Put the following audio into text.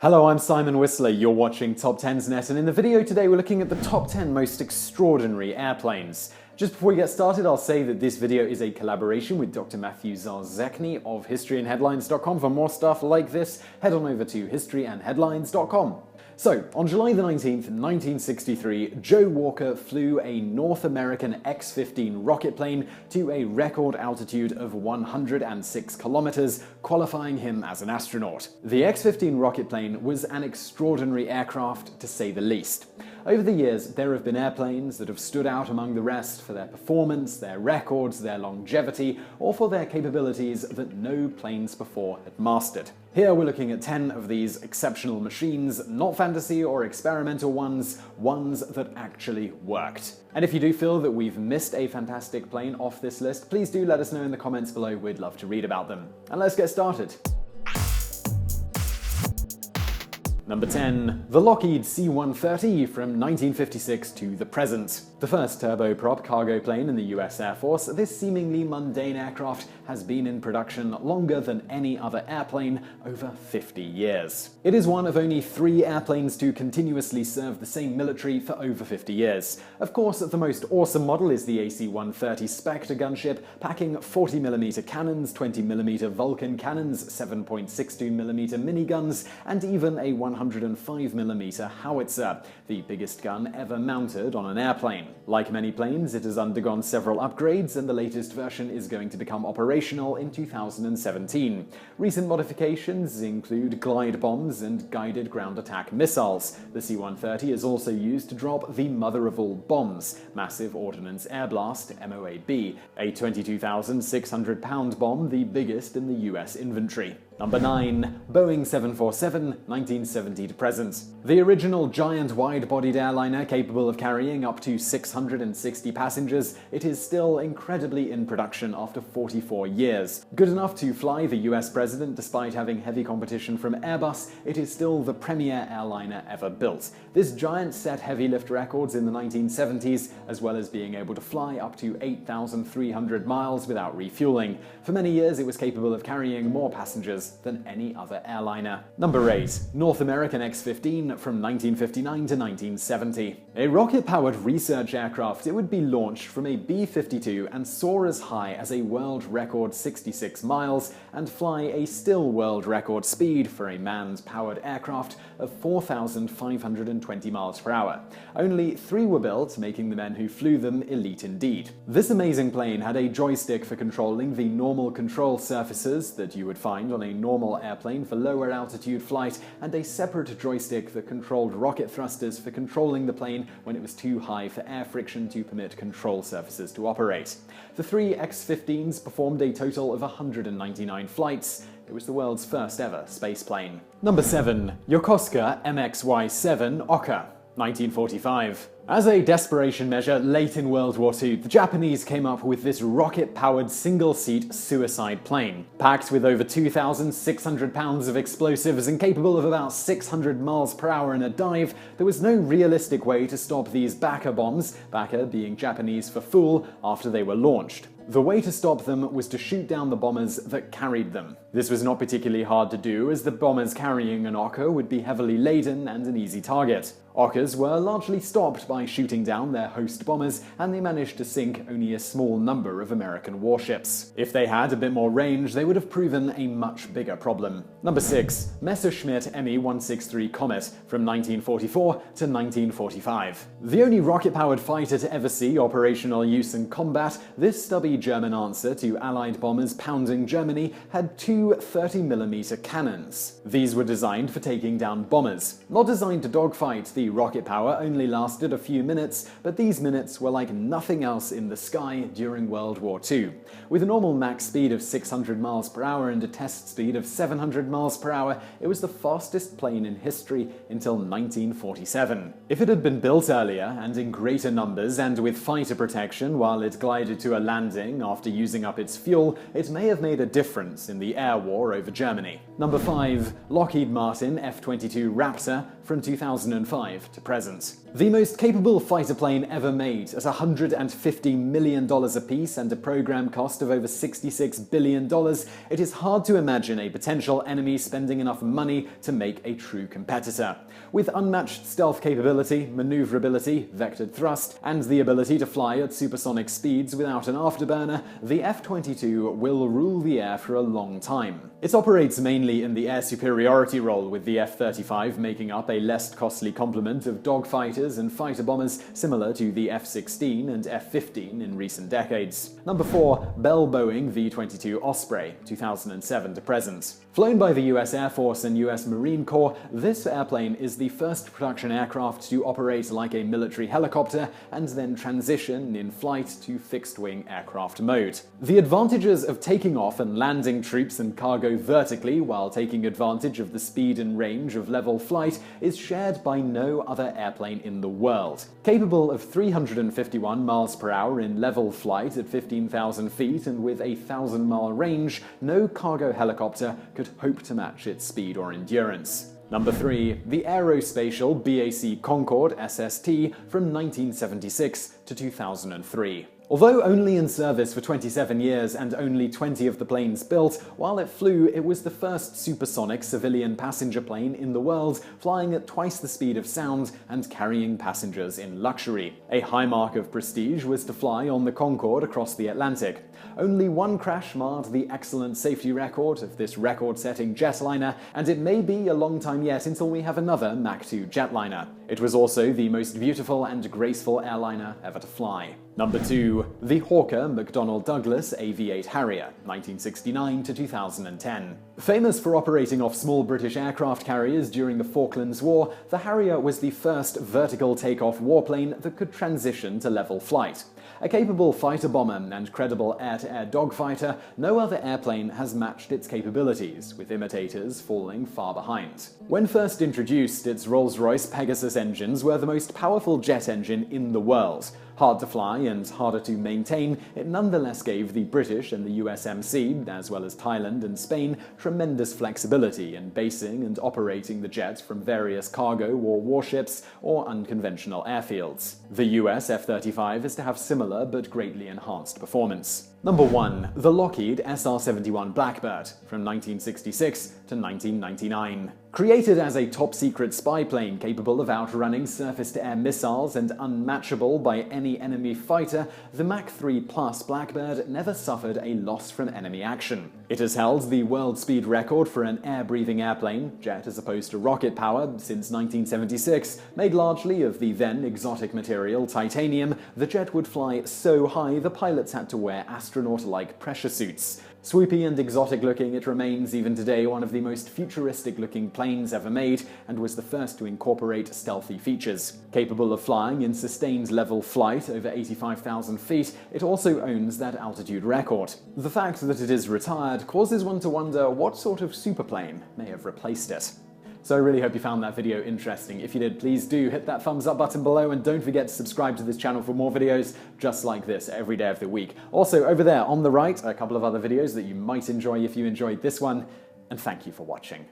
Hello, I'm Simon Whistler, you're watching TopTenzNet, and in the video today we're looking at the top 10 most extraordinary airplanes. Just before we get started, I'll say that this video is a collaboration with Dr. Matthew Zarzekny of historyandheadlines.com. For more stuff like this, head on over to historyandheadlines.com. So, on July the 19th, 1963, Joe Walker flew a North American X-15 rocket plane to a record altitude of 106 kilometers, qualifying him as an astronaut. The X-15 rocket plane was an extraordinary aircraft, to say the least. Over the years, there have been airplanes that have stood out among the rest for their performance, their records, their longevity, or for their capabilities that no planes before had mastered. Here we're looking at 10 of these exceptional machines, not fantasy or experimental ones that actually worked. And if you do feel that we've missed a fantastic plane off this list, please do let us know in the comments below, we'd love to read about them. And let's get started. Number 10. The Lockheed C-130 from 1956 to the present. The first turboprop cargo plane in the US Air Force, this seemingly mundane aircraft has been in production longer than any other airplane, over 50 years. It is one of only 3 airplanes to continuously serve the same military for over 50 years. Of course, the most awesome model is the AC-130 Spectre gunship, packing 40mm cannons, 20mm Vulcan cannons, 7.62mm miniguns, and even a 105mm howitzer, the biggest gun ever mounted on an airplane. Like many planes, it has undergone several upgrades, and the latest version is going to become operational in 2017. Recent modifications include glide bombs and guided ground attack missiles. The C-130 is also used to drop the mother of all bombs, Massive Ordnance Air Blast, MOAB, a 22,600-pound bomb, the biggest in the US inventory. Number 9. Boeing 747, 1970 to present. The original giant wide-bodied airliner capable of carrying up to 660 passengers, it is still incredibly in production after 44 years. Good enough to fly the US president despite having heavy competition from Airbus, it is still the premier airliner ever built. This giant set heavy lift records in the 1970s, as well as being able to fly up to 8,300 miles without refueling. For many years, it was capable of carrying more passengers than any other airliner. Number 8. North American X-15 from 1959 to 1970. A rocket-powered research aircraft, it would be launched from a B-52 and soar as high as a world record 66 miles and fly a still world record speed for a manned-powered aircraft of 4,520 miles per hour. Only 3 were built, making the men who flew them elite indeed. This amazing plane had a joystick for controlling the normal control surfaces that you would find on a normal airplane for lower altitude flight, and a separate joystick that controlled rocket thrusters for controlling the plane when it was too high for air friction to permit control surfaces to operate. The 3 X-15s performed a total of 199 flights. It was the world's first ever spaceplane. Number 7. Yokosuka MXY-7 Ohka, 1945. As a desperation measure, late in World War II, the Japanese came up with this rocket-powered single-seat suicide plane. Packed with over 2,600 pounds of explosives and capable of about 600 miles per hour in a dive, there was no realistic way to stop these BAC bombs, BAC being Japanese for fool, after they were launched. The way to stop them was to shoot down the bombers that carried them. This was not particularly hard to do, as the bombers carrying an Ohka would be heavily laden and an easy target. Ohkas were largely stopped by shooting down their host bombers, and they managed to sink only a small number of American warships. If they had a bit more range, they would have proven a much bigger problem. Number 6. Messerschmitt Me-163 Komet from 1944 to 1945. The only rocket-powered fighter to ever see operational use in combat, this stubby German answer to Allied bombers pounding Germany had 2 30mm cannons. These were designed for taking down bombers. Not designed to dogfight, the rocket power only lasted a few minutes, but these minutes were like nothing else in the sky during World War II. With a normal max speed of 600 miles per hour and a test speed of 700 miles per hour, it was the fastest plane in history until 1947. If it had been built earlier and in greater numbers and with fighter protection while it glided to a landing after using up its fuel, it may have made a difference in the air war over Germany. Number 5. Lockheed Martin F-22 Raptor from from 2005 to present. The most capable fighter plane ever made, at $150 million apiece and a program cost of over $66 billion, it is hard to imagine a potential enemy spending enough money to make a true competitor. With unmatched stealth capability, maneuverability, vectored thrust, and the ability to fly at supersonic speeds without an afterburner, the F-22 will rule the air for a long time. It operates mainly in the air superiority role, with the F-35 making up a less costly complement of dogfighters and fighter bombers similar to the F-16 and F-15 in recent decades. Number 4. Bell Boeing V-22 Osprey, 2007 to present. Flown by the US Air Force and US Marine Corps, this airplane is the first production aircraft to operate like a military helicopter and then transition in flight to fixed-wing aircraft mode. The advantages of taking off and landing troops and cargo vertically while taking advantage of the speed and range of level flight is shared by no other airplane in the world. Capable of 351 miles per hour in level flight at 15,000 feet and with a 1,000-mile range, no cargo helicopter could hope to match its speed or endurance. Number 3. The Aerospatiale-BAC Concorde SST from 1976 to 2003. Although only in service for 27 years and only 20 of the planes built, while it flew, it was the first supersonic civilian passenger plane in the world, flying at twice the speed of sound and carrying passengers in luxury. A high mark of prestige was to fly on the Concorde across the Atlantic. Only one crash marred the excellent safety record of this record-setting jetliner, and it may be a long time yet until we have another Mach 2 jetliner. It was also the most beautiful and graceful airliner ever to fly. Number 2. The Ohka McDonnell Douglas AV-8 Harrier, 1969 to 2010. Famous for operating off small British aircraft carriers during the Falklands War, the Harrier was the first vertical takeoff warplane that could transition to level flight. A capable fighter bomber and credible air-to-air dogfighter, no other airplane has matched its capabilities, with imitators falling far behind. When first introduced, its Rolls-Royce Pegasus engines were the most powerful jet engine in the world. Hard to fly and harder to maintain, it nonetheless gave the British and the USMC, as well as Thailand and Spain, tremendous flexibility in basing and operating the jet from various cargo or warships or unconventional airfields. The US F-35 is to have similar but greatly enhanced performance. Number 1. The Lockheed SR-71 Blackbird from 1966 to 1999. Created as a top-secret spy plane capable of outrunning surface-to-air missiles and unmatchable by any enemy fighter, the Mach 3 Plus Blackbird never suffered a loss from enemy action. It has held the world speed record for an air-breathing airplane, jet as opposed to rocket power, since 1976. Made largely of the then exotic material titanium, the jet would fly so high the pilots had to wear astronaut-like pressure suits. Swoopy and exotic-looking, it remains even today one of the most futuristic-looking planes ever made, and was the first to incorporate stealthy features. Capable of flying in sustained level flight over 85,000 feet, it also owns that altitude record. The fact that it is retired causes one to wonder what sort of superplane may have replaced it. So I really hope you found that video interesting. If you did, please do hit that thumbs up button below, and don't forget to subscribe to this channel for more videos just like this every day of the week. Also, over there on the right, a couple of other videos that you might enjoy if you enjoyed this one, and thank you for watching.